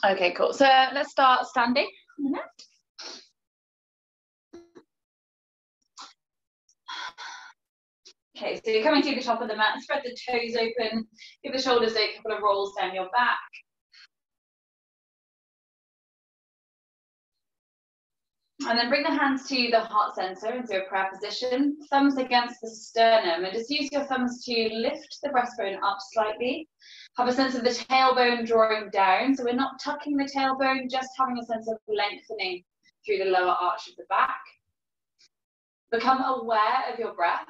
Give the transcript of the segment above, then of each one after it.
Okay, cool. So let's start standing in a minute. Okay, so you're coming to the top of the mat, spread the toes open, give the shoulders a couple of rolls down your back. And then bring the hands to the heart center into a prayer position, thumbs against the sternum, and just use your thumbs to lift the breastbone up slightly. Have a sense of the tailbone drawing down, so we're not tucking the tailbone, just having a sense of lengthening through the lower arch of the back. Become aware of your breath.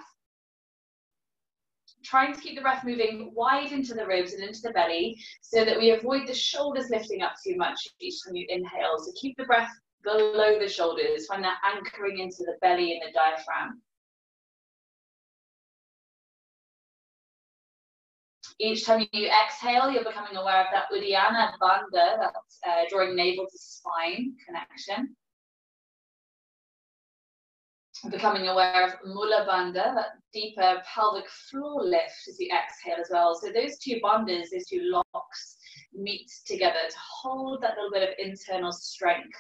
Trying to keep the breath moving wide into the ribs and into the belly so that we avoid the shoulders lifting up too much each time you inhale. So keep the breath below the shoulders, find that anchoring into the belly and the diaphragm. Each time you exhale, you're becoming aware of that Uddiyana Bandha, that drawing navel to spine connection. Becoming aware of Mula Bandha, that deeper pelvic floor lift as you exhale as well. So those two bandhas, those two locks, meet together to hold that little bit of internal strength,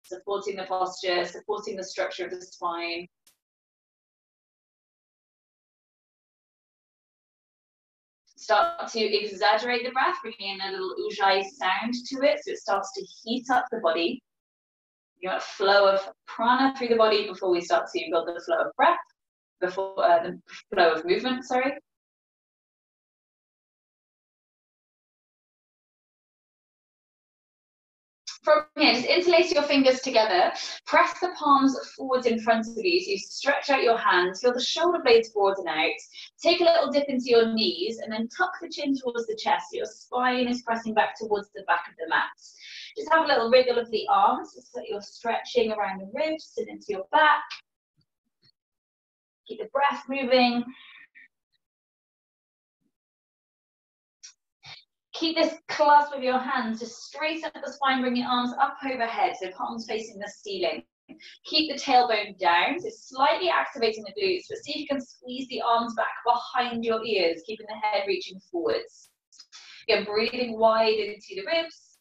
supporting the posture, supporting the structure of the spine. Start to exaggerate the breath, bringing in a little ujjayi sound to it, so it starts to heat up the body. You want a flow of prana through the body before we start to build the flow of breath, before the flow of movement, sorry. From here, just interlace your fingers together, press the palms forwards in front of you, so you stretch out your hands, feel the shoulder blades broaden out, take a little dip into your knees, and then tuck the chin towards the chest, so your spine is pressing back towards the back of the mat. Just have a little wriggle of the arms, so that you're stretching around the ribs and into your back. Keep the breath moving. Keep this clasp with your hands, just straighten up the spine, bring your arms up overhead, so palms facing the ceiling. Keep the tailbone down, so slightly activating the glutes, but see if you can squeeze the arms back behind your ears, keeping the head reaching forwards. Again, breathing wide into the ribs.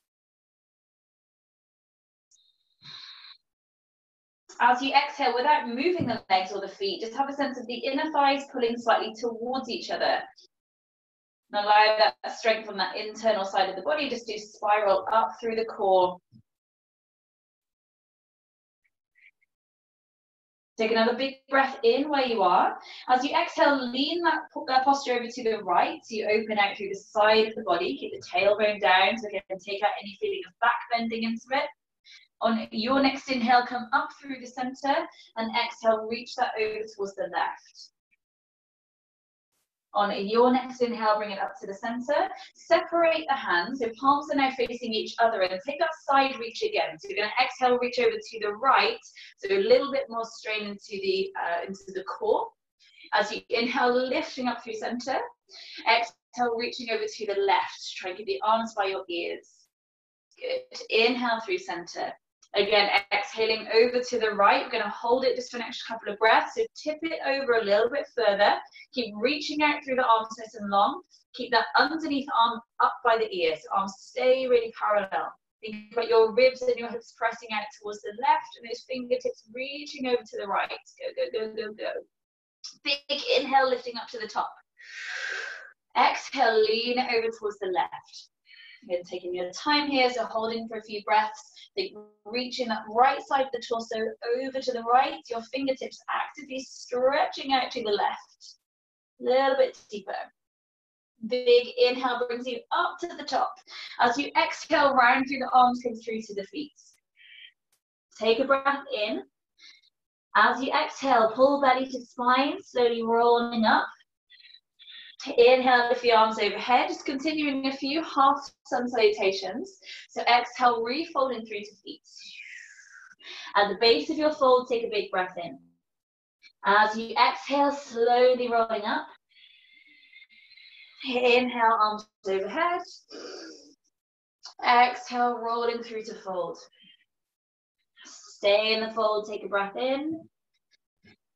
As you exhale, without moving the legs or the feet, just have a sense of the inner thighs pulling slightly towards each other. And allow that strength from that internal side of the body just to spiral up through the core. Take another big breath in where you are. As you exhale, lean that posture over to the right. So you open out through the side of the body. Keep the tailbone down so you can take out any feeling of back bending into it. On your next inhale, come up through the center, and exhale, reach that over towards the left. On your next inhale, bring it up to the center. Separate the hands, so palms are now facing each other, and take that side reach again. So you're going to exhale, reach over to the right, so a little bit more strain into the core. As you inhale, lifting up through center. Exhale, reaching over to the left. Try and keep the arms by your ears. Good. Inhale through center. Again, exhaling over to the right. We're going to hold it just for an extra couple of breaths. So tip it over a little bit further. Keep reaching out through the arms nice and long. Keep that underneath arm up by the ears. Arms stay really parallel. Think about your ribs and your hips pressing out towards the left, and those fingertips reaching over to the right. Go, go, go, go, go. Big inhale, lifting up to the top. Exhale, lean it over towards the left. Again, taking your time here, so holding for a few breaths. Think reaching that right side of the torso over to the right. Your fingertips actively stretching out to the left. A little bit deeper. Big inhale brings you up to the top. As you exhale, round through the arms, come through to the feet. Take a breath in. As you exhale, pull belly to spine, slowly rolling up. Inhale, lift the arms overhead, just continuing a few half sun salutations. So exhale, refolding through to feet. At the base of your fold, take a big breath in. As you exhale, slowly rolling up. Inhale, arms overhead. Exhale, rolling through to fold. Stay in the fold, take a breath in.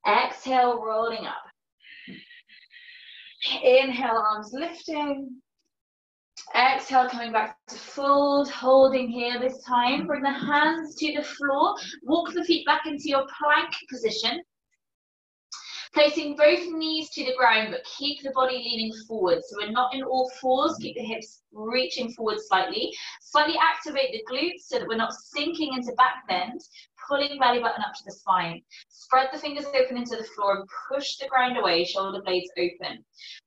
Exhale, rolling up. Inhale, arms lifting. Exhale, coming back to fold, holding here this time. Bring the hands to the floor. Walk the feet back into your plank position. Placing both knees to the ground, but keep the body leaning forward. So we're not in all fours. Keep the hips reaching forward slightly. Slightly activate the glutes so that we're not sinking into back bend, pulling belly button up to the spine. Spread the fingers open into the floor and push the ground away, shoulder blades open.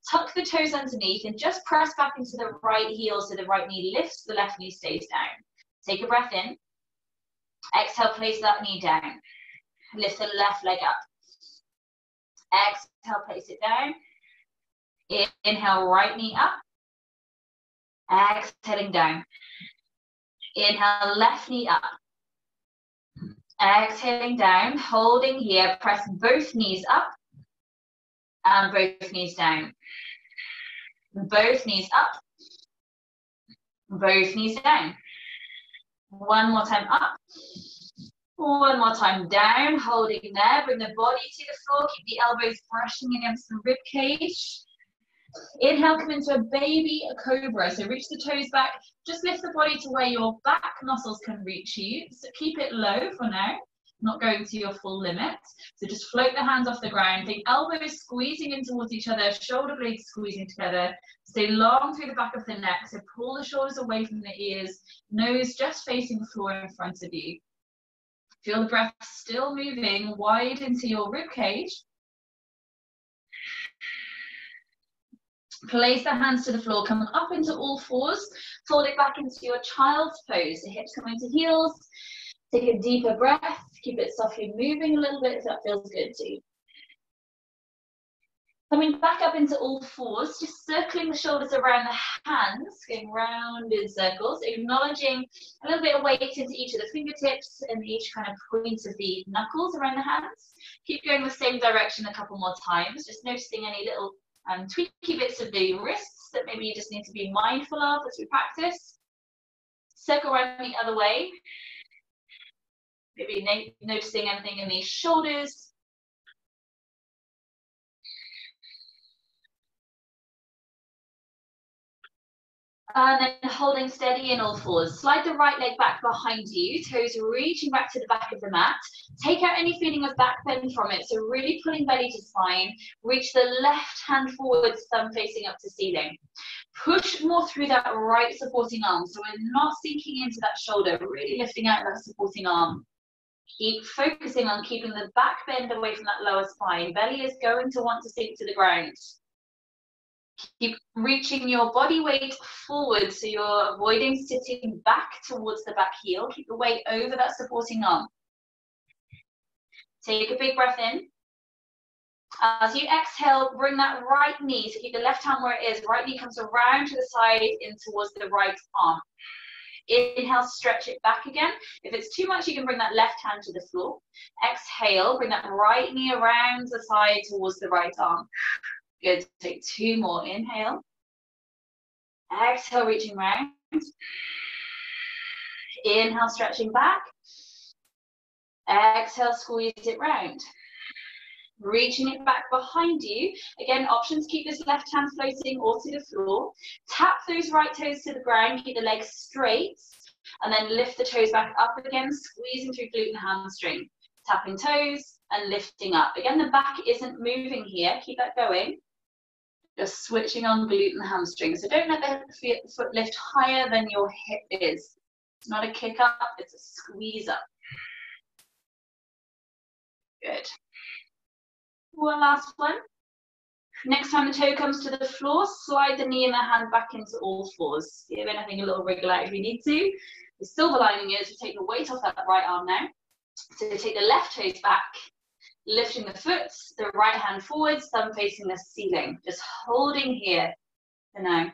Tuck the toes underneath and just press back into the right heel so the right knee lifts, the left knee stays down. Take a breath in. Exhale, place that knee down. Lift the left leg up. Exhale, place it down. Inhale, right knee up. Exhaling down. Inhale, left knee up. Exhaling down, holding here. Press both knees up and both knees down. Both knees up. Both knees down. One more time up. One more time down, holding there. Bring the body to the floor. Keep the elbows brushing against the rib cage. Inhale, come into a baby cobra. So reach the toes back. Just lift the body to where your back muscles can reach you. So keep it low for now, not going to your full limit. So just float the hands off the ground. Think elbows squeezing in towards each other, shoulder blades squeezing together. Stay long through the back of the neck. So pull the shoulders away from the ears, nose just facing the floor in front of you. Feel the breath still moving wide into your rib cage. Place the hands to the floor, come up into all fours, fold it back into your child's pose. The hips coming to heels. Take a deeper breath, keep it softly moving a little bit if that feels good too. Coming back up into all fours, just circling the shoulders around the hands, going round in circles, acknowledging a little bit of weight into each of the fingertips and each kind of point of the knuckles around the hands. Keep going the same direction a couple more times, just noticing any little tweaky bits of the wrists that maybe you just need to be mindful of as we practice. Circle around the other way. Maybe noticing anything in the shoulders. And then holding steady in all fours. Slide the right leg back behind you, toes reaching back to the back of the mat. Take out any feeling of back bend from it. So really pulling belly to spine. Reach the left hand forward, thumb facing up to ceiling. Push more through that right supporting arm. So we're not sinking into that shoulder, really lifting out that supporting arm. Keep focusing on keeping the back bend away from that lower spine. Belly is going to want to sink to the ground. Keep reaching your body weight forward so you're avoiding sitting back towards the back heel. Keep the weight over that supporting arm. Take a big breath in. As you exhale, bring that right knee, so keep the left hand where it is. Right knee comes around to the side in towards the right arm. Inhale, stretch it back again. If it's too much, you can bring that left hand to the floor. Exhale, bring that right knee around the side towards the right arm. Good. Take two more. Inhale. Exhale, reaching round. Inhale, stretching back. Exhale, squeeze it round. Reaching it back behind you. Again, options, keep this left hand floating or to the floor. Tap those right toes to the ground, keep the legs straight, and then lift the toes back up again, squeezing through glute and hamstring. Tapping toes and lifting up. Again, the back isn't moving here. Keep that going. Just switching on glute and hamstring. So don't let the foot lift higher than your hip is. It's not a kick up, it's a squeeze up. Good. One last one. Next time the toe comes to the floor, slide the knee and the hand back into all fours. Give anything a little wriggle out if you need to. The silver lining is you take the weight off that right arm now. So take the left toes back, lifting the foot, the right hand forwards, thumb facing the ceiling. Just holding here for now.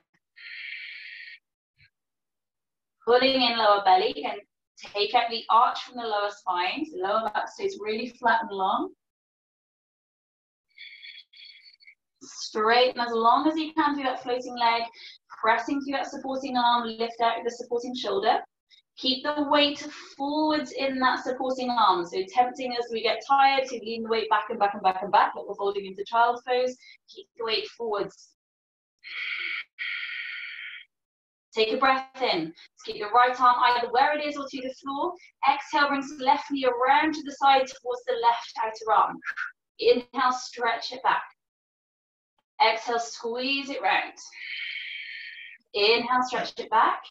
Pulling in lower belly and take out the arch from the lower spine. So the lower back stays really flat and long. Straighten as long as you can through that floating leg, pressing through that supporting arm, lift out the supporting shoulder. Keep the weight forwards in that supporting arm. So tempting as we get tired to lean the weight back and back and back and back, like we're folding into child's pose. Keep the weight forwards. Take a breath in. Let's keep the right arm either where it is or to the floor. Exhale, brings the left knee around to the side towards the left outer arm. Inhale, stretch it back. Exhale, squeeze it round. Inhale, stretch it back.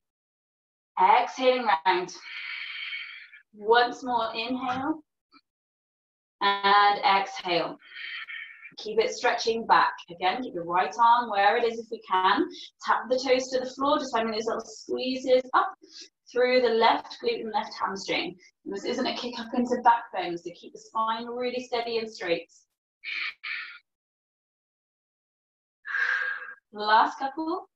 Exhaling round. Once more, inhale. And exhale. Keep it stretching back. Again, keep your right arm where it is if we can. Tap the toes to the floor, just finding those little squeezes up through the left glute and left hamstring. And this isn't a kick up into back bend, so keep the spine really steady and straight. Last couple.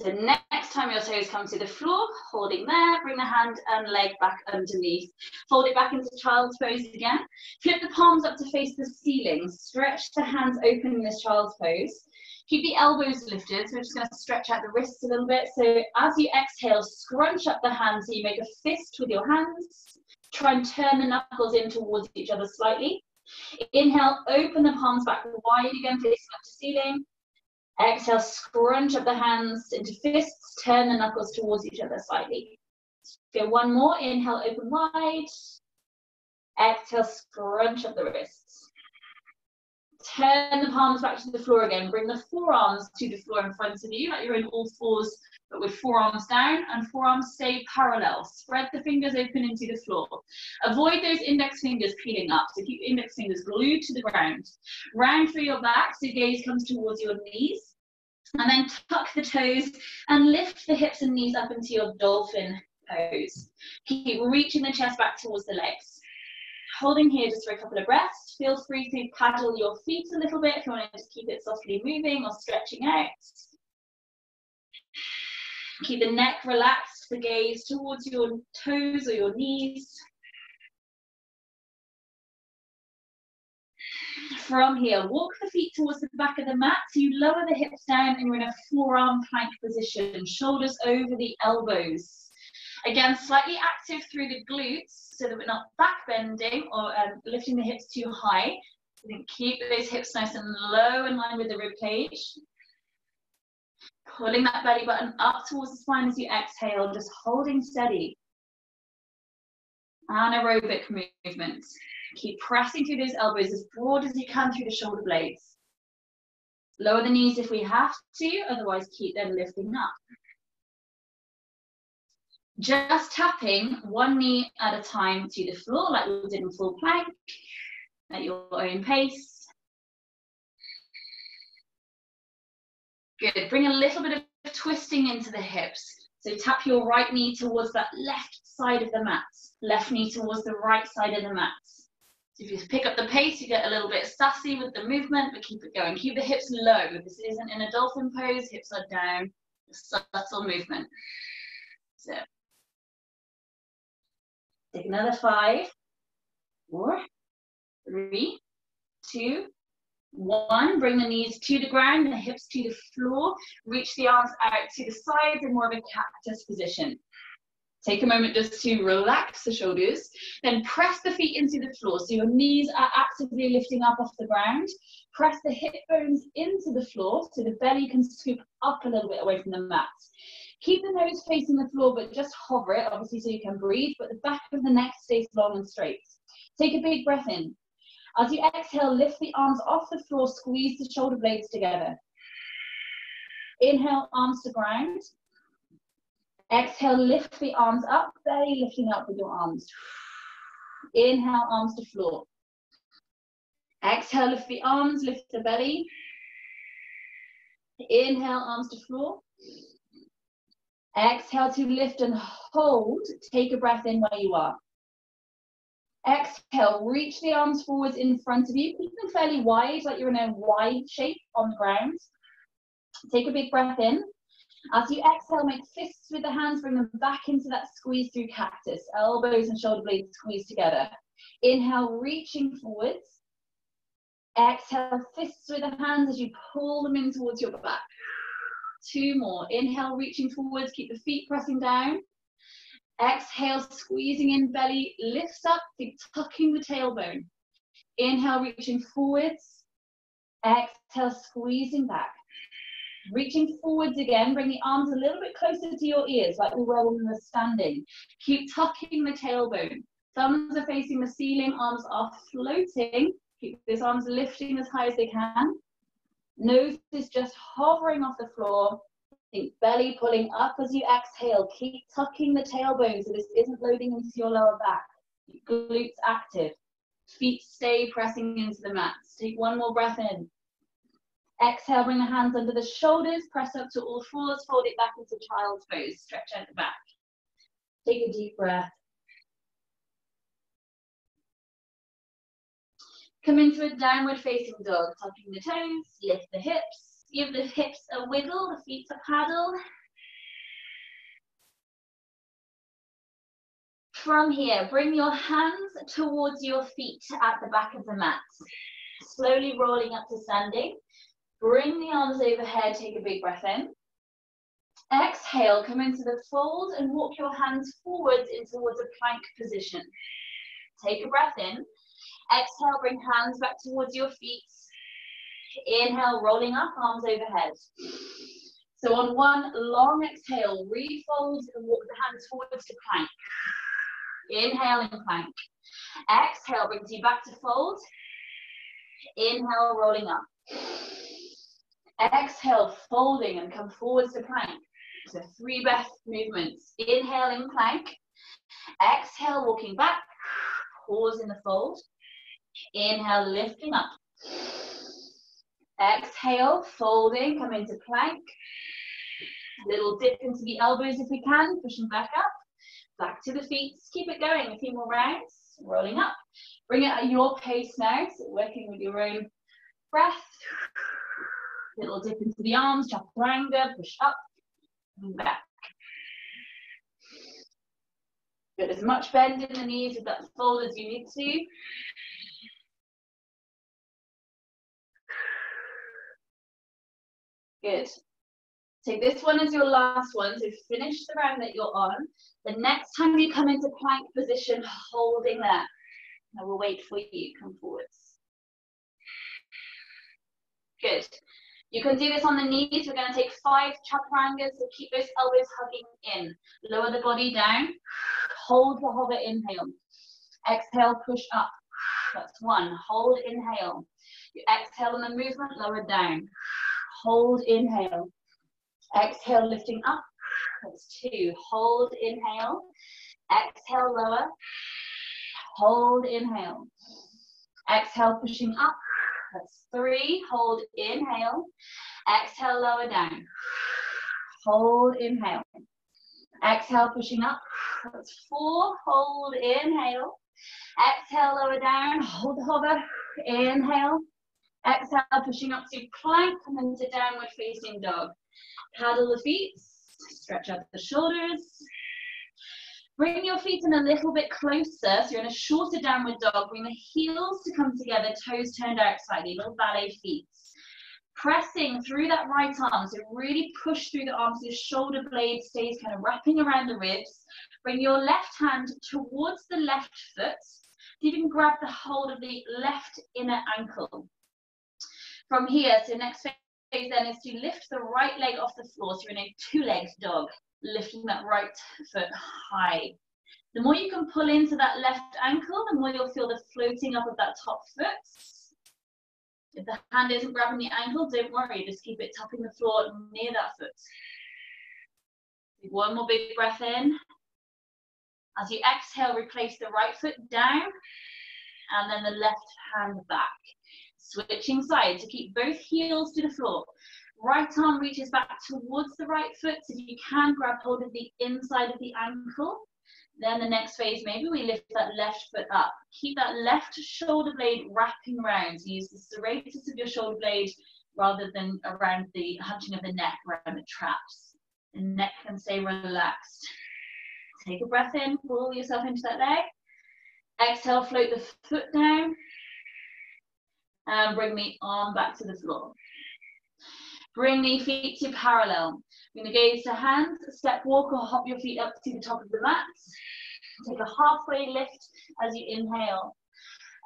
So next time your toes come to the floor, holding there, bring the hand and leg back underneath. Fold it back into child's pose again. Flip the palms up to face the ceiling. Stretch the hands open in this child's pose. Keep the elbows lifted, so we're just going to stretch out the wrists a little bit. So as you exhale, scrunch up the hands so you make a fist with your hands. Try and turn the knuckles in towards each other slightly. Inhale, open the palms back wide again, facing up to ceiling. Exhale, scrunch up the hands into fists, turn the knuckles towards each other slightly. Okay, one more, inhale, open wide. Exhale, scrunch up the wrists. Turn the palms back to the floor again. Bring the forearms to the floor in front of you, like you're in all fours, but with forearms down, and forearms stay parallel. Spread the fingers open into the floor. Avoid those index fingers peeling up, so keep index fingers glued to the ground. Round through your back, so gaze comes towards your knees. And then tuck the toes and lift the hips and knees up into your dolphin pose. Keep reaching the chest back towards the legs. Holding here just for a couple of breaths. Feel free to paddle your feet a little bit if you want to just keep it softly moving or stretching out. Keep the neck relaxed, the gaze towards your toes or your knees. From here, walk the feet towards the back of the mat. So you lower the hips down and you're in a forearm plank position. Shoulders over the elbows. Again, slightly active through the glutes so that we're not back bending or lifting the hips too high. Then keep those hips nice and low in line with the rib cage. Pulling that belly button up towards the spine as you exhale, just holding steady. Anaerobic movement. Keep pressing through those elbows as broad as you can through the shoulder blades. Lower the knees if we have to, otherwise keep them lifting up. Just tapping one knee at a time to the floor, like we did in full plank, at your own pace. Good. Bring a little bit of twisting into the hips. So tap your right knee towards that left side of the mat. Left knee towards the right side of the mat. So if you pick up the pace, you get a little bit sassy with the movement, but keep it going. Keep the hips low. This isn't in a dolphin pose. Hips are down. Subtle movement. So take another 5, 4, 3, 2, 1. Bring the knees to the ground, the hips to the floor. Reach the arms out to the sides in more of a cactus position. Take a moment just to relax the shoulders, then press the feet into the floor. So your knees are actively lifting up off the ground. Press the hip bones into the floor so the belly can scoop up a little bit away from the mat. Keep the nose facing the floor, but just hover it, obviously, so you can breathe, but the back of the neck stays long and straight. Take a big breath in. As you exhale, lift the arms off the floor, squeeze the shoulder blades together. Inhale, arms to ground. Exhale, lift the arms up, belly lifting up with your arms. Inhale, arms to floor. Exhale, lift the arms, lift the belly. Inhale, arms to floor. Exhale to lift and hold. Take a breath in where you are. Exhale, reach the arms forwards in front of you. Keep them fairly wide, like you're in a wide shape on the ground. Take a big breath in. As you exhale, make fists with the hands, bring them back into that squeeze through cactus. Elbows and shoulder blades squeeze together. Inhale, reaching forwards. Exhale, fists with the hands as you pull them in towards your back. 2 more. Inhale, reaching forwards, keep the feet pressing down. Exhale, squeezing in, belly lifts up, tucking the tailbone. Inhale, reaching forwards. Exhale, squeezing back. Reaching forwards again, bring the arms a little bit closer to your ears, like we were when we were standing. Keep tucking the tailbone. Thumbs are facing the ceiling, arms are floating. Keep those arms lifting as high as they can. Nose is just hovering off the floor. Think belly pulling up as you exhale. Keep tucking the tailbone so this isn't loading into your lower back. Glutes active. Feet stay pressing into the mats. Take one more breath in. Exhale, bring the hands under the shoulders, press up to all fours, fold it back into child's pose. Stretch out the back. Take a deep breath. Come into a downward facing dog, tucking the toes, lift the hips, give the hips a wiggle, the feet a paddle. From here, bring your hands towards your feet at the back of the mat. Slowly rolling up to standing. Bring the arms overhead, take a big breath in. Exhale, come into the fold and walk your hands forwards in towards a plank position. Take a breath in. Exhale, bring hands back towards your feet. Inhale, rolling up, arms overhead. So on one long exhale, refold and walk the hands forwards to plank. Inhale in plank. Exhale, brings you back to fold. Inhale, rolling up. Exhale, folding and come forwards to plank. So 3 breath movements. Inhale in plank. Exhale, walking back. Pause in the fold. Inhale, lifting up. Exhale, folding, come into plank. Little dip into the elbows if we can, pushing back up. Back to the feet, keep it going, a few more rounds. Rolling up. Bring it at your pace now, so working with your own breath. Little dip into the arms, chaturanga, push up, and back. Get as much bend in the knees with that fold as you need to. Good. Take this one as your last one, so finish the round that you're on. The next time you come into plank position, holding there. I will wait for you, come forwards. Good. You can do this on the knees. We're going to take 5 chaturangas, so keep those elbows hugging in. Lower the body down. Hold the hover, inhale. Exhale, push up. That's 1. Hold, inhale. You exhale on the movement, lower down. Hold, inhale. Exhale, lifting up. That's 2. Hold, inhale. Exhale, lower. Hold, inhale. Exhale, pushing up. That's 3. Hold, inhale. Exhale, lower down. Hold, inhale. Exhale, pushing up. That's 4. Hold, inhale. Exhale, lower down. Hold the hover. Inhale. Exhale, pushing up to plank and then to downward facing dog. Paddle the feet. Stretch out the shoulders. Bring your feet in a little bit closer, so you're in a shorter downward dog. Bring the heels to come together, toes turned out slightly, little ballet feet. Pressing through that right arm, so really push through the arm so the shoulder blade stays kind of wrapping around the ribs. Bring your left hand towards the left foot. You can grab the hold of the left inner ankle. From here, so next phase then is to lift the right leg off the floor, so you're in a 2-legged dog. Lifting that right foot high. The more you can pull into that left ankle, the more you'll feel the floating up of that top foot. If the hand isn't grabbing the ankle, don't worry, just keep it tapping the floor near that foot. Take 1 more big breath in. As you exhale, replace the right foot down and then the left hand back. Switching sides to keep both heels to the floor. Right arm reaches back towards the right foot, so if you can grab hold of the inside of the ankle. Then the next phase, maybe we lift that left foot up. Keep that left shoulder blade wrapping around. So use the serratus of your shoulder blade rather than around the hunching of the neck, around the traps. The neck can stay relaxed. Take a breath in, pull yourself into that leg. Exhale, float the foot down. And bring the arm back to the floor. Bring the feet to parallel. Bring the gaze to hands, step walk or hop your feet up to the top of the mat. Take a halfway lift as you inhale.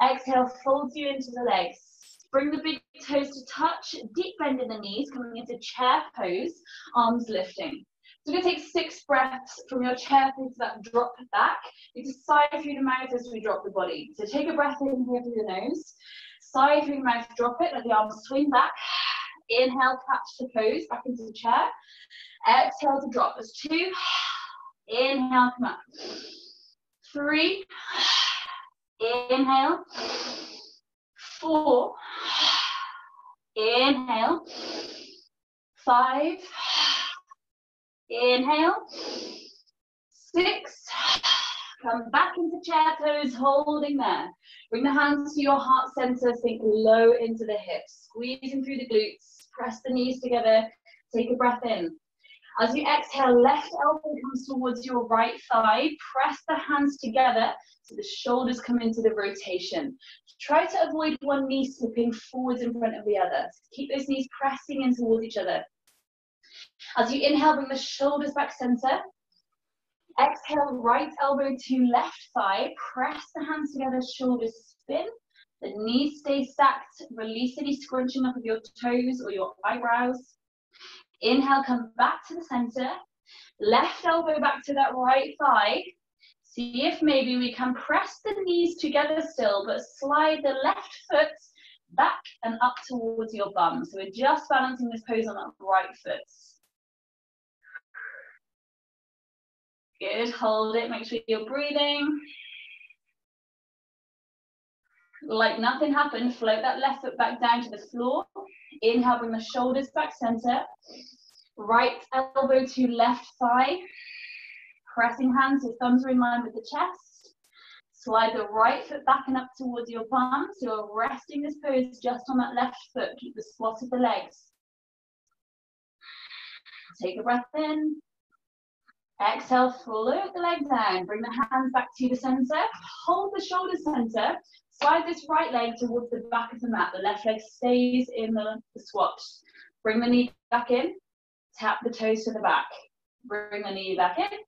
Exhale, folds you into the legs. Bring the big toes to touch, deep bend in the knees, coming into chair pose, arms lifting. So we're going to take 6 breaths from your chair pose to that drop back. You just sigh through the mouth as we drop the body. So take a breath in here through the nose, sigh through the mouth, drop it, let the arms swing back. Inhale, catch the pose, back into the chair. Exhale to drop. There's 2. Inhale, come up. 3. Inhale. 4. Inhale. 5. Inhale. 6. Come back into chair pose, holding there. Bring the hands to your heart center, sink low into the hips. Squeezing through the glutes, press the knees together, take a breath in. As you exhale, left elbow comes towards your right thigh. Press the hands together so the shoulders come into the rotation. Try to avoid one knee slipping forwards in front of the other. Keep those knees pressing in towards each other. As you inhale, bring the shoulders back center. Exhale, right elbow to left thigh. Press the hands together, shoulders spin. The knees stay stacked. Release any scrunching up of your toes or your eyebrows. Inhale, come back to the center. Left elbow back to that right thigh. See if maybe we can press the knees together still, but slide the left foot back and up towards your bum. So we're just balancing this pose on that right foot. Good, hold it, make sure you're breathing. Like nothing happened, float that left foot back down to the floor. Inhale, bring the shoulders back center. Right elbow to left thigh. Pressing hands, your thumbs are in line with the chest. Slide the right foot back and up towards your bum. So you're resting this pose just on that left foot. Keep the squat of the legs. Take a breath in. Exhale, float the leg down. Bring the hands back to the center. Hold the shoulders center. Slide this right leg towards the back of the mat. The left leg stays in the squat. Bring the knee back in. Tap the toes to the back. Bring the knee back in.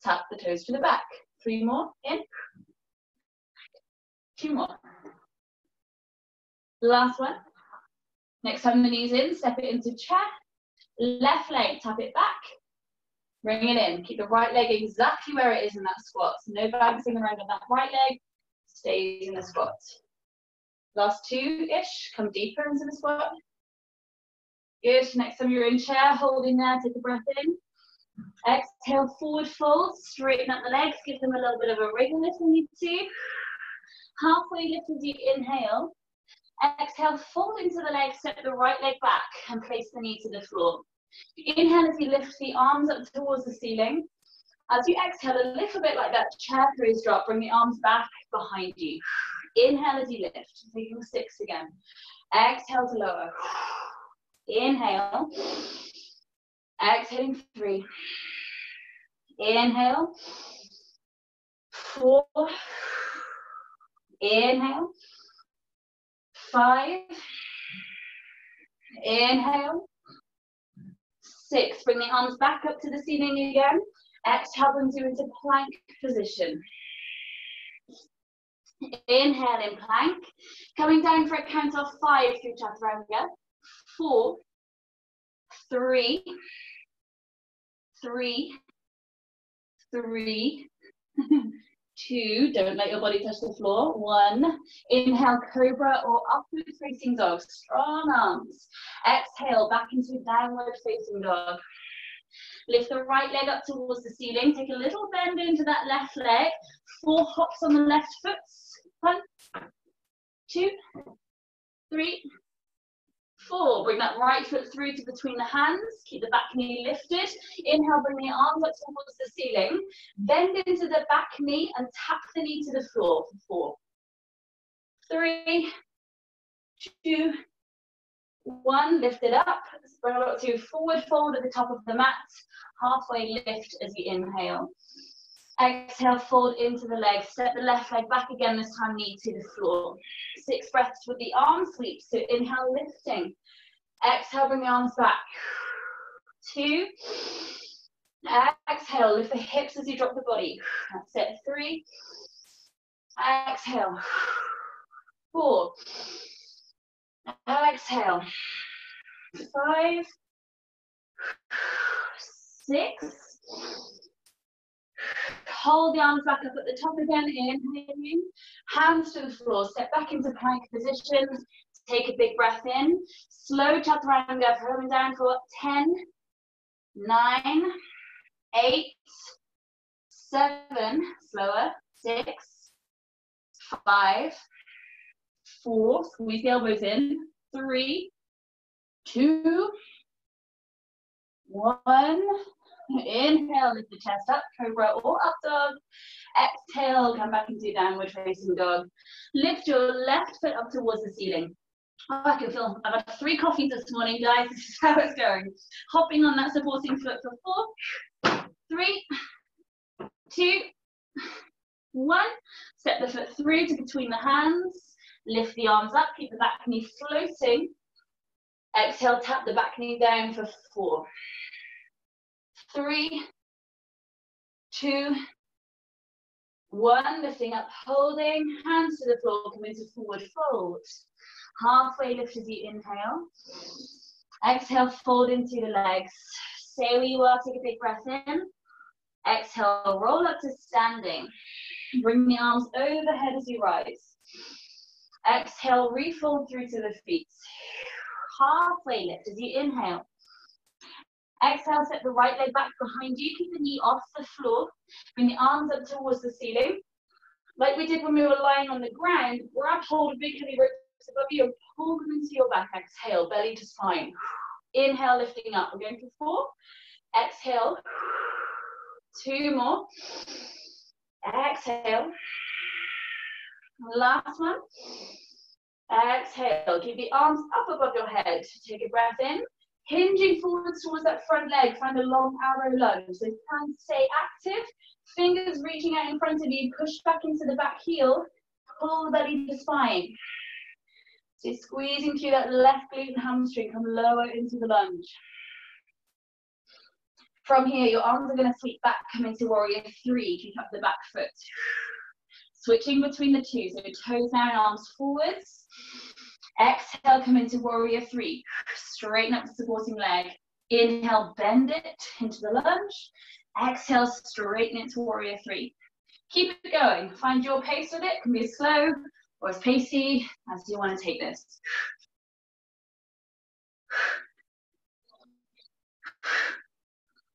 Tap the toes to the back. 3 more. In. 2 more. Last one. Next time the knees in, step it into chair. Left leg, tap it back. Bring it in. Keep the right leg exactly where it is in that squat. So no bouncing around on that right leg. Stays in the squat. Last 2-ish. Come deeper into the squat. Good. Next time you're in chair, holding there, take a breath in. Exhale, forward fold. Straighten up the legs. Give them a little bit of a wriggle if you need to. Halfway lift as you inhale. Exhale, fold into the leg. Step the right leg back and place the knee to the floor. Inhale as you lift the arms up towards the ceiling. As you exhale, a little bit like that chair pose drop, bring the arms back behind you. Inhale as you lift, taking 6 again. Exhale to lower. Inhale. Exhaling 3. Inhale. 4. Inhale. 5. Inhale. 6. Bring the arms back up to the ceiling again. Exhale, bring you into plank position. Inhale in plank. Coming down for a count of 5 through chaturanga. 4, 3, 3, 3, 2. Don't let your body touch the floor. 1. Inhale, cobra or upward facing dog. Strong arms. Exhale, back into downward facing dog. Lift the right leg up towards the ceiling. Take a little bend into that left leg. 4 hops on the left foot. 1, 2, 3, 4. Bring that right foot through to between the hands. Keep the back knee lifted. Inhale, bring the arms up towards the ceiling. Bend into the back knee and tap the knee to the floor for 4, 3, 2, 1. Lift it up. Bring it up to forward fold at the top of the mat. Halfway lift as you inhale. Exhale, fold into the leg. Step the left leg back again, this time knee to the floor. 6 breaths with the arm sweep. So inhale, lifting. Exhale, bring the arms back. 2. Exhale, lift the hips as you drop the body. That's it. 3. Exhale. 4. Exhale. 5, 6. Hold the arms back up at the top again, inhaling. Hands to the floor, step back into plank position. Take a big breath in. Slow chaturanga, coming down for 10, 9, 8, 7, slower, 6, 5, 4, squeeze the elbows in, 3, 2, 1. Inhale, lift the chest up, cobra or up dog. Exhale, come back into downward facing dog. Lift your left foot up towards the ceiling. Oh, I can feel, I've had 3 coffees this morning, guys. This is how it's going. Hopping on that supporting foot for 4, 3, 2, 1. Step the foot through to between the hands. Lift the arms up, keep the back knee floating. Exhale, tap the back knee down for 4, 3, 2, 1. Lifting up, holding. Hands to the floor, come into forward fold. Halfway lift as you inhale. Exhale, fold into the legs. Stay where you are, take a big breath in. Exhale, roll up to standing. Bring the arms overhead as you rise. Exhale, refold through to the feet. Halfway lift as you inhale. Exhale, set the right leg back behind you. Keep the knee off the floor. Bring the arms up towards the ceiling. Like we did when we were lying on the ground, grab hold of big heavy ropes above you and pull them into your back. Exhale, belly to spine. Inhale, lifting up. We're going for 4. Exhale. 2 more. Exhale. Last one. Exhale. Keep the arms up above your head. Take a breath in. Hinging forwards towards that front leg. Find a long arrow lunge. So hands stay active. Fingers reaching out in front of you. Push back into the back heel. Pull the belly to spine. So squeezing through that left glute and hamstring. Come lower into the lunge. From here, your arms are going to sweep back, come into warrior 3. Keep up the back foot. Switching between the 2. So toes down, arms forwards. Exhale, come into warrior 3. Straighten up the supporting leg. Inhale, bend it into the lunge. Exhale, straighten it to warrior 3. Keep it going. Find your pace with it. It can be as slow or as pacey as you want to take this.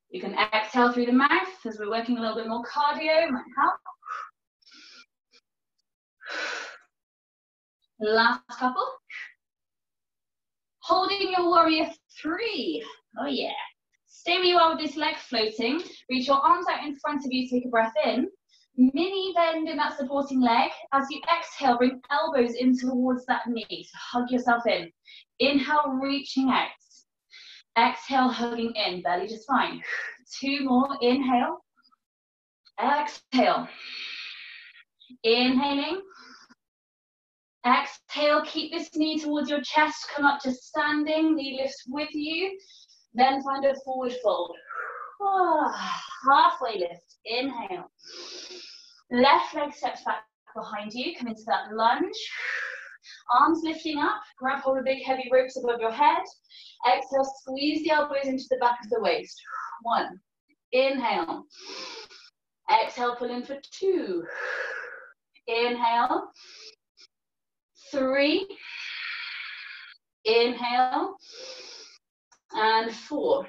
You can exhale through the mouth as we're working a little bit more cardio, might help. Last couple. Holding your warrior 3. Oh yeah. Stay where you are with this leg floating. Reach your arms out in front of you, take a breath in. Mini bend in that supporting leg. As you exhale, bring elbows in towards that knee. So hug yourself in. Inhale, reaching out. Exhale, hugging in, belly to spine. 2 more, inhale. Exhale. Inhaling. Exhale, keep this knee towards your chest. Come up to standing, knee lifts with you. Then find a forward fold. Halfway lift, inhale. Left leg steps back behind you, come into that lunge. Arms lifting up, grab hold of big heavy ropes above your head. Exhale, squeeze the elbows into the back of the waist. 1, inhale. Exhale, pull in for 2. Inhale. 3. Inhale. And 4.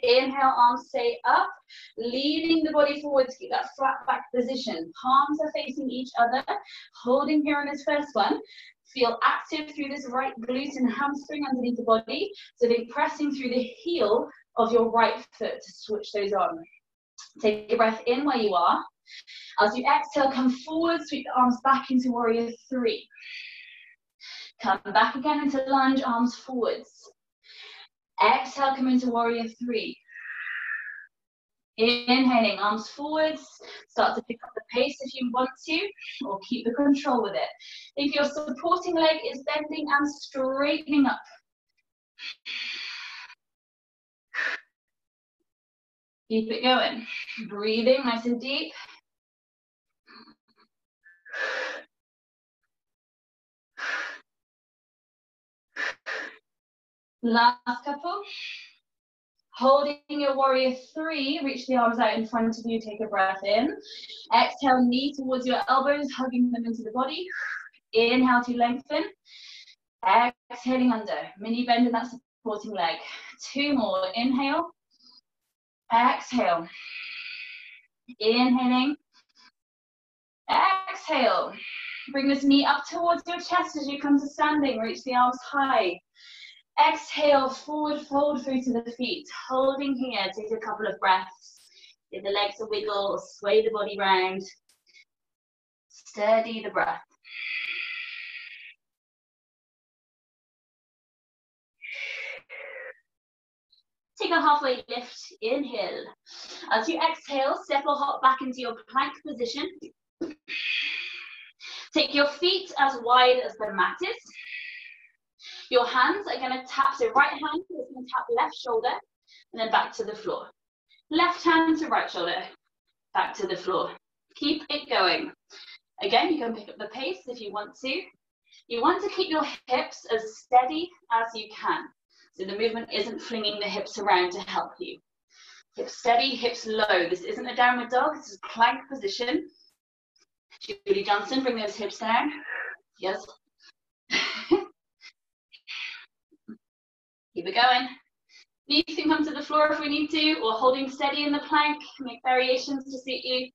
Inhale, arms stay up, leaning the body forward to keep that flat back position. Palms are facing each other, holding here on this first one. Feel active through this right glute and hamstring underneath the body. So then pressing through the heel of your right foot to switch those on. Take a breath in where you are. As you exhale, come forward, sweep the arms back into warrior 3. Come back again into lunge, arms forwards. Exhale, come into warrior 3. Inhaling, arms forwards. Start to pick up the pace if you want to, or keep the control with it. If your supporting leg is bending and straightening up. Keep it going. Breathing nice and deep. Last couple. Holding your warrior 3, reach the arms out in front of you, take a breath in. Exhale, knee towards your elbows, hugging them into the body. Inhale to lengthen. Exhaling under, mini bend in that supporting leg. 2 more, inhale. Exhale. Inhaling. Exhale. Bring this knee up towards your chest as you come to standing, reach the arms high. Exhale, forward fold through to the feet. Holding here, take a couple of breaths. Give the legs a wiggle, sway the body round. Steady the breath. Take a halfway lift, inhale. As you exhale, step or hop back into your plank position. Take your feet as wide as the mat is. Your hands are going to tap, so right hand is going to tap left shoulder, and then back to the floor. Left hand to right shoulder, back to the floor. Keep it going. Again, you can pick up the pace if you want to. You want to keep your hips as steady as you can, so the movement isn't flinging the hips around to help you. Hips steady, hips low. This isn't a downward dog, this is plank position. Julie Johnson, bring those hips down. Yes. Keep it going. Knees can come to the floor if we need to, or holding steady in the plank. Make variations to suit you.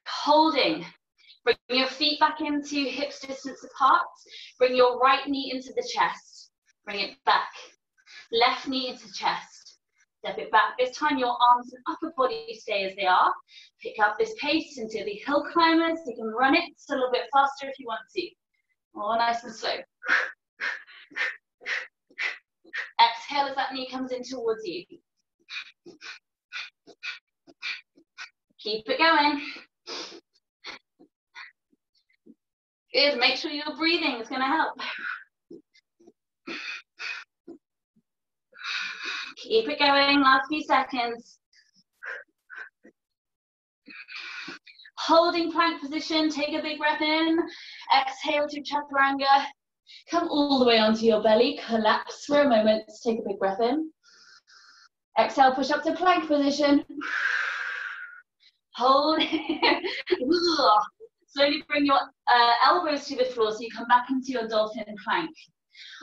Holding. Bring your feet back into hips distance apart. Bring your right knee into the chest. Bring it back. Left knee into chest. Step it back. This time your arms and upper body stay as they are. Pick up this pace into the hill climbers. You can run it just a little bit faster if you want to. Oh, nice and slow. Exhale as that knee comes in towards you. Keep it going. Good, make sure you're breathing, it's gonna help. Keep it going, last few seconds. Holding plank position, take a big breath in. Exhale to chaturanga. Come all the way onto your belly, collapse for a moment, take a big breath in. Exhale, push up to plank position. Hold. Slowly bring your elbows to the floor so you come back into your dolphin plank.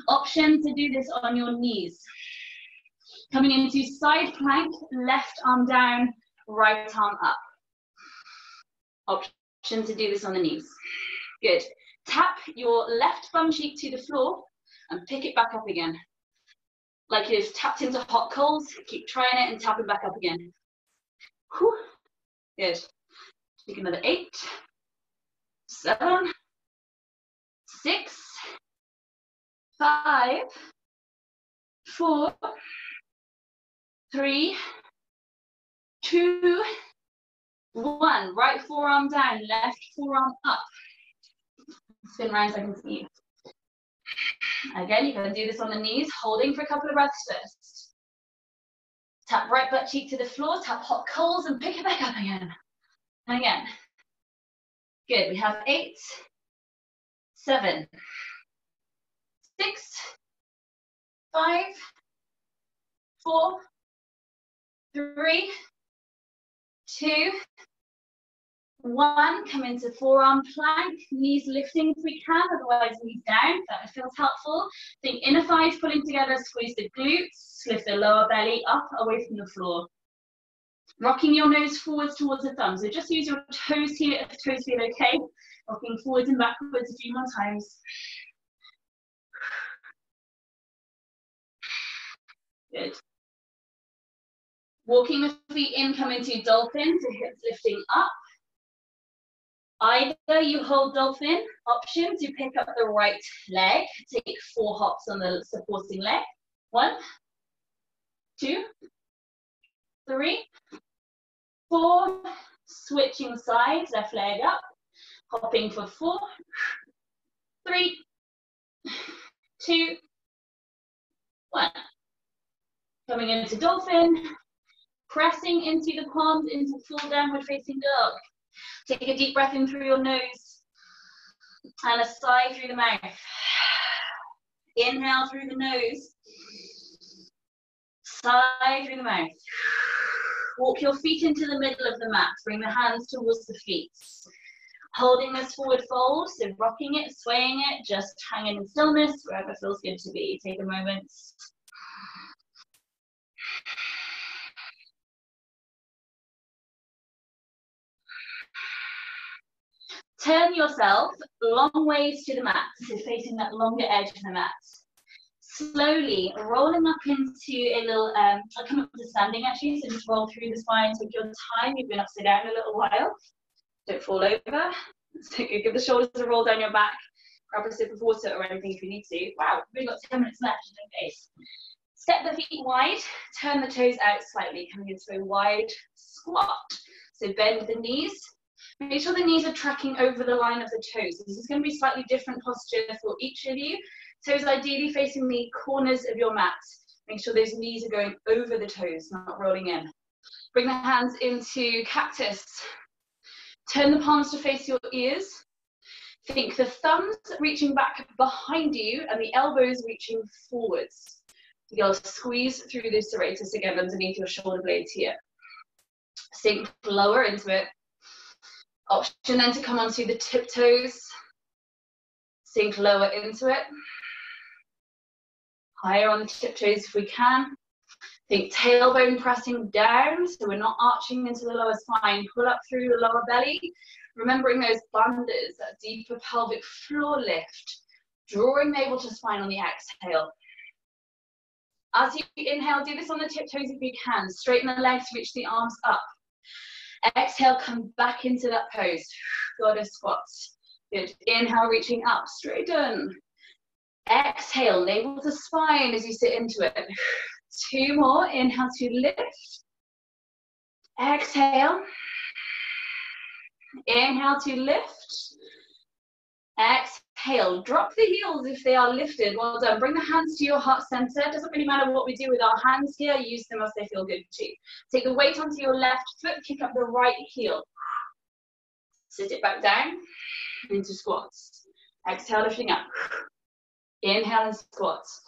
Option to do this on your knees. Coming into side plank, left arm down, right arm up. Option to do this on the knees. Good. Tap your left bum cheek to the floor and pick it back up again. Like you've tapped into hot coals, keep trying it and tap it back up again. Whew. Good. Take another 8, 7, 6, 5, 4, 3, 2, 1. Right forearm down, left forearm up. Spin around so I can see you. Again, you can do this on the knees, holding for a couple of breaths first. Tap right butt cheek to the floor, tap hot coals and pick it back up again. And again. Good, we have 8, 7, 6, 5, 4, 3, 2, 1. Come into forearm plank, knees lifting if we can, otherwise knees down, that feels helpful. Think inner thighs pulling together, squeeze the glutes, lift the lower belly up away from the floor. Rocking your nose forwards towards the thumb, so just use your toes here if toes feel okay. Rocking forwards and backwards a few more times. Good. Walking the feet in, come into dolphin, so hips lifting up. Either you hold dolphin, option to pick up the right leg, take 4 hops on the supporting leg. 1, 2, 3, 4, switching sides, left leg up, hopping for 4, 3, 2, 1. Coming into dolphin, pressing into the palms into full downward facing dog. Take a deep breath in through your nose and a sigh through the mouth. Inhale through the nose. Sigh through the mouth. Walk your feet into the middle of the mat. Bring the hands towards the feet. Holding this forward fold, so rocking it, swaying it, just hanging in stillness, wherever feels good to be. Take a moment. Turn yourself long ways to the mat, so facing that longer edge of the mat. Slowly rolling up into a little, I'll come up to standing actually, so just roll through the spine, take your time. You've been upside down a little while. Don't fall over. So give the shoulders a roll down your back. Grab a sip of water or anything if you need to. Wow, we've got 10 minutes left in the case. Step the feet wide, turn the toes out slightly, coming into a wide squat. So bend the knees. Make sure the knees are tracking over the line of the toes. This is going to be slightly different posture for each of you. Toes ideally facing the corners of your mat. Make sure those knees are going over the toes, not rolling in. Bring the hands into cactus. Turn the palms to face your ears. Think the thumbs reaching back behind you and the elbows reaching forwards. You'll squeeze through the serratus again underneath your shoulder blades here. Sink lower into it. Option then to come onto the tiptoes. Sink lower into it. Higher on the tiptoes if we can. Think tailbone pressing down, so we're not arching into the lower spine. Pull up through the lower belly. Remembering those bandhas, that deeper pelvic floor lift. Drawing navel to spine on the exhale. As you inhale, do this on the tiptoes if you can. Straighten the legs, reach the arms up. Exhale, come back into that pose. Goddess squats. Good. Inhale, reaching up, straighten. Exhale, navel to spine as you sit into it. 2 more. Inhale to lift. Exhale. Inhale to lift. Exhale. Drop the heels if they are lifted. Well done. Bring the hands to your heart center. It doesn't really matter what we do with our hands here. Use them as they feel good too. Take the weight onto your left foot. Kick up the right heel. Sit it back down into squats. Exhale, lifting up. Inhale and squats.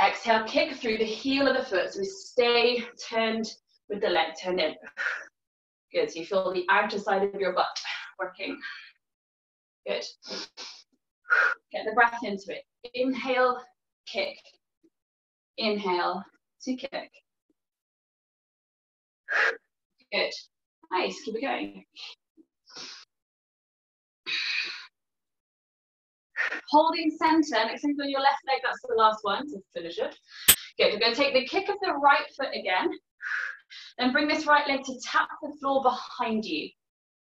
Exhale, kick through the heel of the foot. So we stay turned with the leg turned in. Good. So you feel the outer side of your butt working. Good. Get the breath into it. Inhale, kick. Inhale to kick. Good. Nice. Keep it going. Holding center, next thing on your left leg, that's the last one to finish it. Good, we're going to take the kick of the right foot again. Then bring this right leg to tap the floor behind you.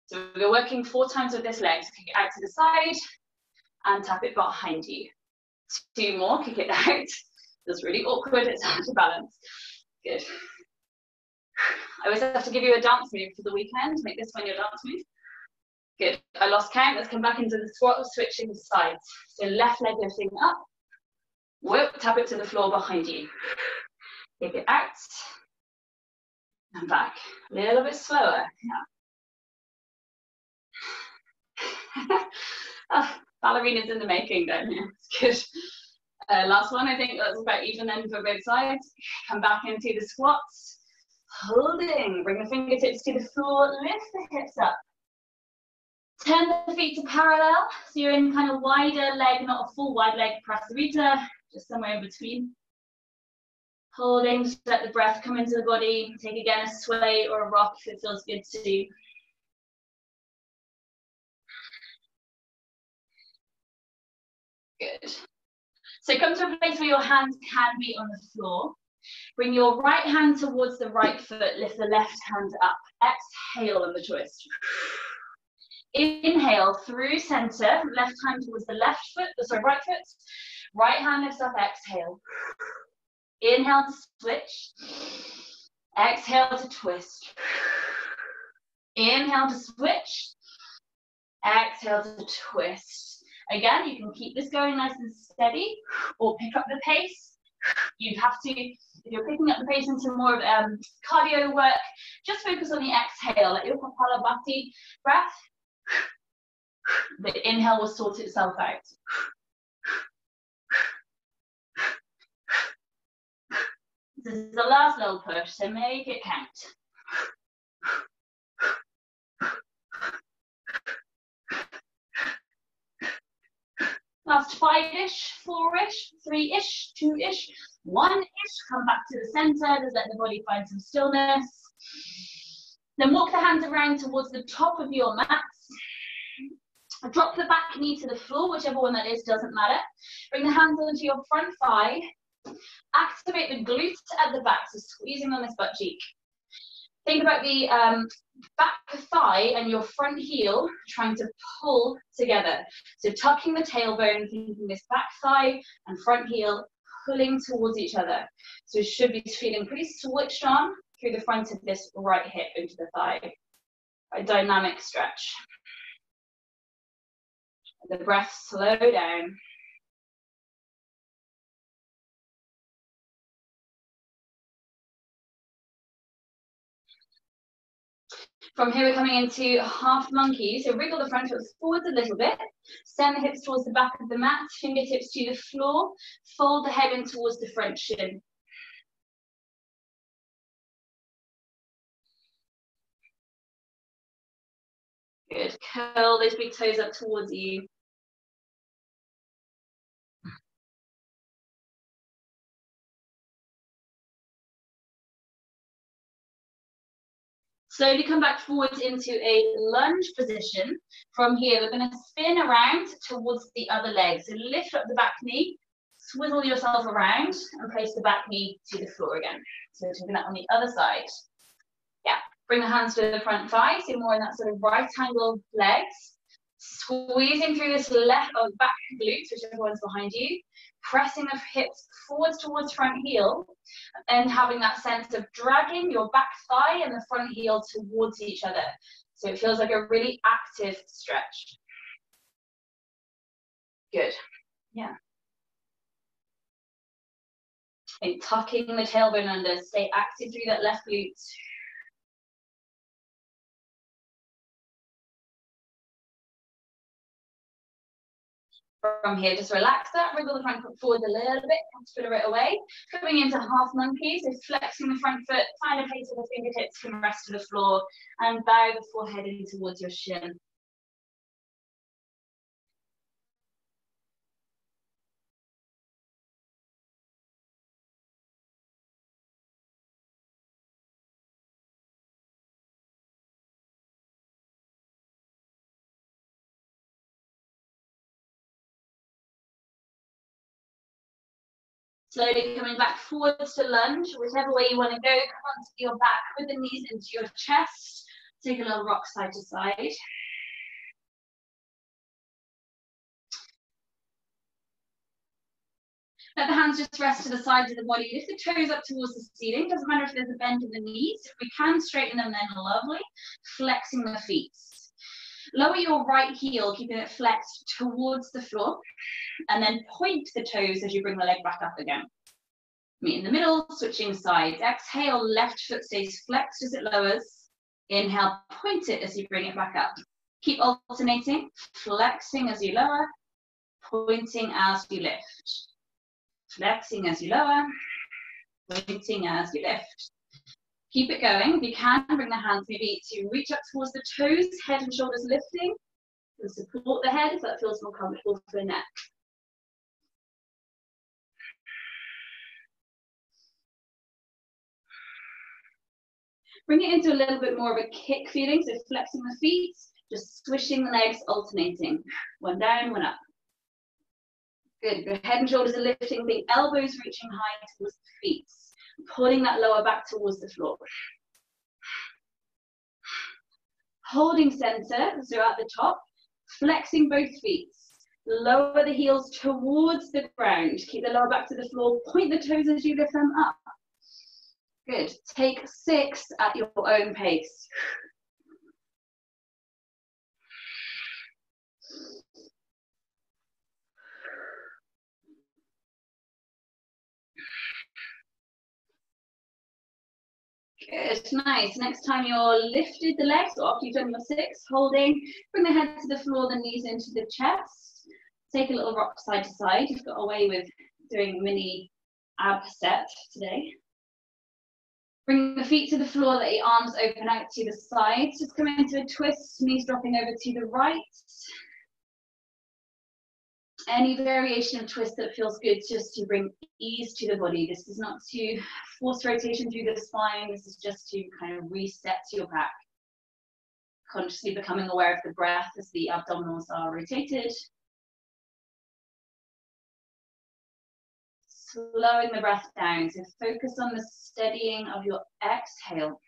So we're working 4 times with this leg. So kick it out to the side and tap it behind you. 2 more, kick it out. That's really awkward, it's hard to balance. Good. I always have to give you a dance move for the weekend. Make this one your dance move. Good. I lost count. Let's come back into the squat, switching sides. So left leg lifting up. Whoop, tap it to the floor behind you. Kick it out. And back. A little bit slower. Yeah. Oh, ballerinas in the making down here. It's good. Last one, I think that's about even then for both sides. Come back into the squats. Holding. Bring the fingertips to the floor. Lift the hips up. Turn the feet to parallel, so you're in kind of wider leg, not a full wide leg prasarita, just somewhere in between. Holding, just let the breath come into the body. Take again a sway or a rock if it feels good to do. Good. So come to a place where your hands can be on the floor. Bring your right hand towards the right foot, lift the left hand up. Exhale on the twist. Inhale through center, left hand towards the left foot, sorry, right foot. Right hand lifts up, exhale. Inhale to switch. Exhale to twist. Inhale to switch. Exhale to twist. Again, you can keep this going nice and steady or pick up the pace. You have to, if you're picking up the pace into more of cardio work, just focus on the exhale, like your Kapalabhati breath. The inhale will sort itself out. This is the last little push, so make it count. Last 5-ish, 4-ish, 3-ish, 2-ish, 1-ish. Come back to the center, just let the body find some stillness. Then walk the hands around towards the top of your mats. Drop the back knee to the floor, whichever one that is, doesn't matter. Bring the hands onto your front thigh. Activate the glutes at the back, so squeezing on this butt cheek. Think about the back thigh and your front heel trying to pull together. So tucking the tailbone, thinking this back thigh and front heel pulling towards each other. So you should be feeling pretty switched on through the front of this right hip into the thigh. A dynamic stretch. The breath slow down. From here, we're coming into half monkey. So wriggle the front foot forwards a little bit. Send the hips towards the back of the mat. Fingertips to the floor. Fold the head in towards the front shin. Good. Curl those big toes up towards you. Slowly come back forwards into a lunge position. From here, we're going to spin around towards the other leg. So lift up the back knee, swivel yourself around, and place the back knee to the floor again. So taking that on the other side. Yeah, bring the hands to the front thigh, so more in that sort of right angle legs. Squeezing through this left or back glutes, whichever one's behind you. Pressing the hips forwards towards front heel, and having that sense of dragging your back thigh and the front heel towards each other. So it feels like a really active stretch. Good. Yeah. And tucking the tailbone under, stay active through that left glute. From here, just relax that, wriggle the front foot forward a little bit, spiral it away. Coming into half monkey, so flexing the front foot, find a place where the fingertips can rest to the floor, and bow the forehead in towards your shin. Slowly coming back forwards to lunge, whichever way you want to go, come onto your back with the knees into your chest. Take a little rock side to side. Let the hands just rest to the sides of the body. Lift the toes up towards the ceiling. Doesn't matter if there's a bend in the knees. If we can straighten them, then lovely. Flexing the feet. Lower your right heel, keeping it flexed towards the floor. And then point the toes as you bring the leg back up again. Meet in the middle, switching sides. Exhale, left foot stays flexed as it lowers. Inhale, point it as you bring it back up. Keep alternating, flexing as you lower, pointing as you lift. Flexing as you lower, pointing as you lift. Keep it going. If you can, bring the hands maybe to reach up towards the toes, head and shoulders lifting. And support the head if that feels more comfortable for the neck. Bring it into a little bit more of a kick feeling, so flexing the feet, just swishing the legs, alternating. One down, one up. Good, your head and shoulders are lifting, the elbows reaching high towards the feet. Pulling that lower back towards the floor. Holding center, so at the top, flexing both feet. Lower the heels towards the ground. Keep the lower back to the floor. Point the toes as you lift them up. Good. Take 6 at your own pace. Good, nice. Next time you're lifted the legs, or after you've done your 6, holding, bring the head to the floor, the knees into the chest. Take a little rock side to side. You've got away with doing a mini ab set today. Bring the feet to the floor, let the arms open out to the sides. Just come into a twist, knees dropping over to the right. Any variation of twist that feels good, just to bring ease to the body. This is not to force rotation through the spine. This is just to kind of reset your back. Consciously becoming aware of the breath as the abdominals are rotated. Slowing the breath down, so focus on the steadying of your exhale,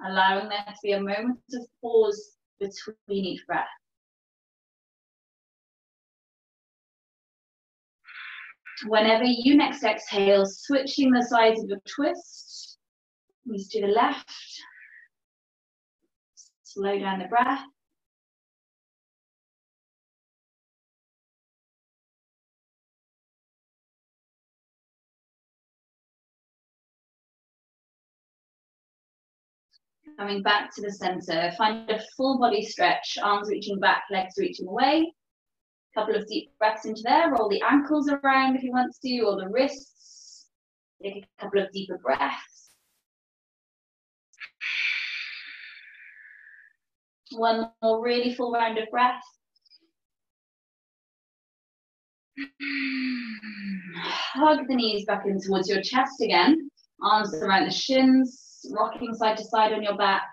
allowing there to be a moment of pause between each breath. Whenever you next exhale, switching the sides of your twist, knees to the left, slow down the breath. Coming back to the center, find a full body stretch, arms reaching back, legs reaching away. Couple of deep breaths into there, roll the ankles around if you want to, or the wrists. Take a couple of deeper breaths. One more really full round of breath. Hug the knees back in towards your chest again. Arms around the shins, rocking side to side on your back.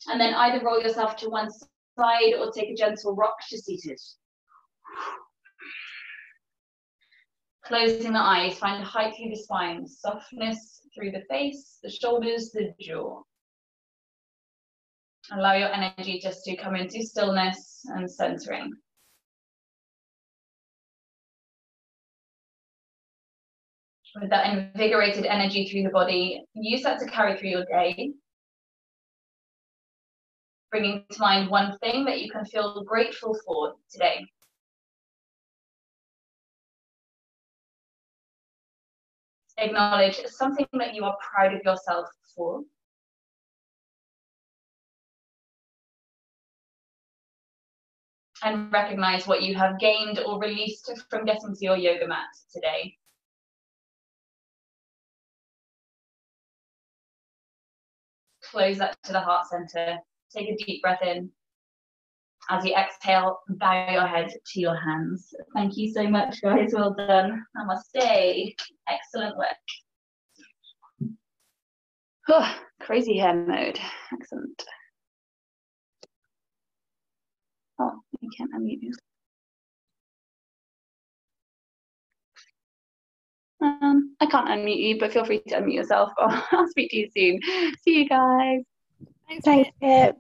And then either roll yourself to one side or take a gentle rock to seated. Closing the eyes, find height through the spine, softness through the face, the shoulders, the jaw. Allow your energy just to come into stillness and centering. With that invigorated energy through the body, use that to carry through your day. Bringing to mind one thing that you can feel grateful for today. Acknowledge something that you are proud of yourself for. And recognize what you have gained or released from getting to your yoga mat today. Close that to the heart center. Take a deep breath in. As you exhale, bow your head to your hands. Thank you so much, guys. Well done. Namaste. Excellent work. Oh, crazy hair mode. Excellent. Oh, you can't unmute you. I can't unmute you, but feel free to unmute yourself. I'll speak to you soon. See you guys. Thanks, Pip.